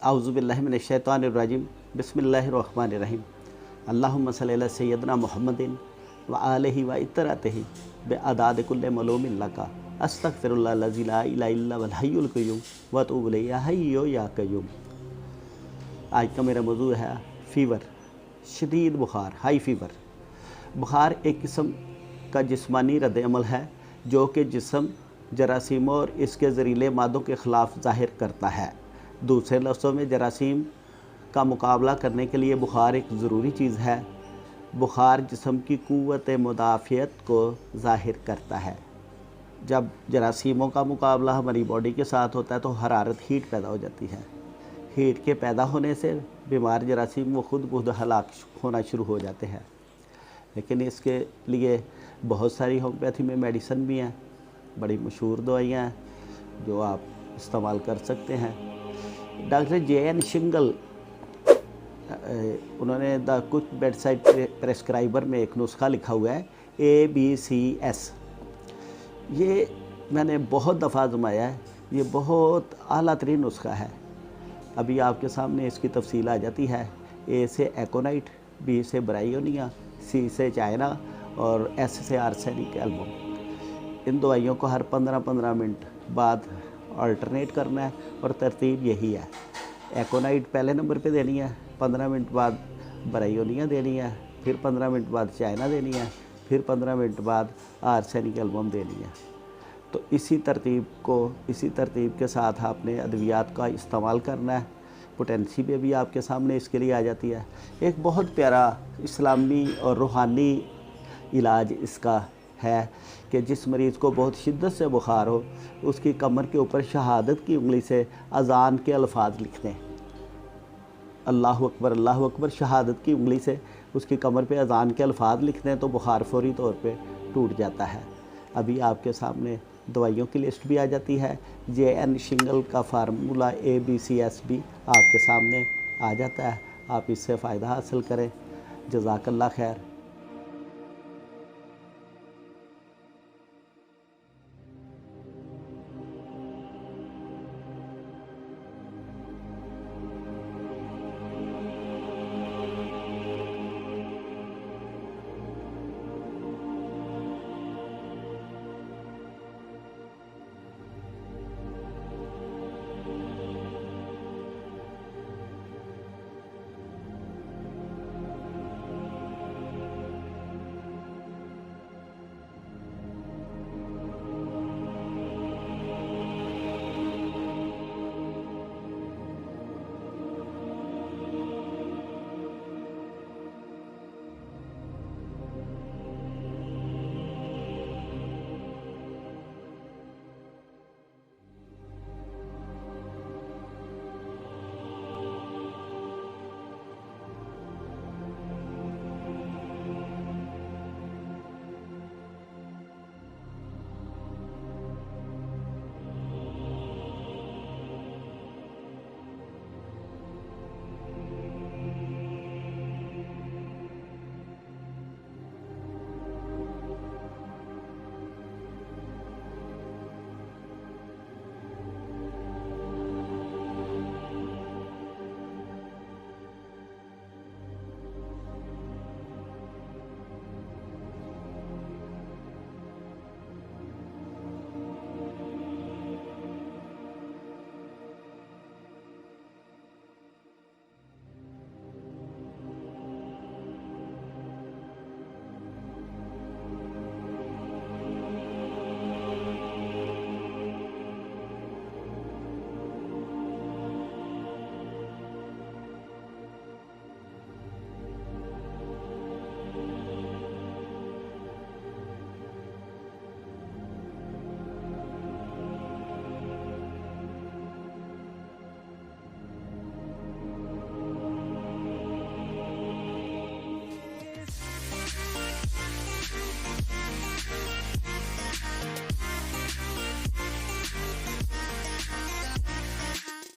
औज़ुबिल्लाहि मिनश्शैतानिर्रजीम बिस्मिल्लाहिर्रहमानिर्रहीम अल्लाहुम्मा सल्लि अला सय्यदना मुहम्मदिन व आलिहि व इत्तरतिहि बिअदाद कुल्लि मलूमिन लका अस्तगफिरुल्लाह लज़ी ला इलाहा इल्ला हुवल हय्युल क़य्यूम व अतूबु इलैहि या हय्यु या क़य्यूम। आज का मेरा मौजू है फ़ीवर, शदीद बुखार, हाई फ़ीवर। बुखार एक किस्म का जिस्मानी रद्द-ए-अमल है जो कि जिस्म जरासीमों और इसके ज़हरीले मादों के ख़िलाफ़ ज़ाहिर करता है। दूसरे लफ्ज़ों में जरासीम का मुकाबला करने के लिए बुखार एक ज़रूरी चीज़ है। बुखार जिस्म की क़ुव्वत मुदाफ़ियत को ज़ाहिर करता है। जब जरासीमों का मुकाबला हमारी बॉडी के साथ होता है तो हरारत, हीट पैदा हो जाती है। हीट के पैदा होने से बीमार जरासीम वो खुद हलाक होना शुरू हो जाते हैं। लेकिन इसके लिए बहुत सारी होम्योपैथी में मेडिसिन भी हैं, बड़ी मशहूर दवाइयाँ हैं जो आप इस्तेमाल कर सकते हैं। Doctor J.N. शिंगल उन्होंने द कुक बेडसाइड प्रेस्क्राइबर में एक नुस्खा लिखा हुआ है ABCS। ये मैंने बहुत दफ़ा आज़माया है, ये बहुत आला तरीन नुस्खा है। अभी आपके सामने इसकी तफसील आ जाती है। A से एकोनाइट, B से ब्रायोनिया, C से चाइना और S से आर्सेनिक एल्बम। इन दवाइयों को हर 15-15 मिनट बाद अल्टरनेट करना है और तरतीब यही है। एकोनाइट पहले नंबर पे देनी है, 15 मिनट बाद ब्रायोनिया देनी है, फिर 15 मिनट बाद चाइना देनी है, फिर 15 मिनट बाद आर्सेनिक एल्बम देनी है। तो इसी तरतीब के साथ आपने अद्वियात का इस्तेमाल करना है। पोटेंसी पे भी आपके सामने इसके लिए आ जाती है। एक बहुत प्यारा इस्लामी और रूहानी इलाज इसका है कि जिस मरीज़ को बहुत शिद्दत से बुखार हो उसकी कमर के ऊपर शहादत की उंगली से अज़ान के अल्फाज लिख दें। अल्लाहु अकबर शहादत की उंगली से उसकी कमर पे अज़ान के अल्फाज लिख दें तो बुखार फौरी तौर पे टूट जाता है। अभी आपके सामने दवाइयों की लिस्ट भी आ जाती है। J.N. शिंगल का फार्मूला ABCS भी आपके सामने आ जाता है। आप इससे फ़ायदा हासिल करें। जज़ाकल्लाह खैर।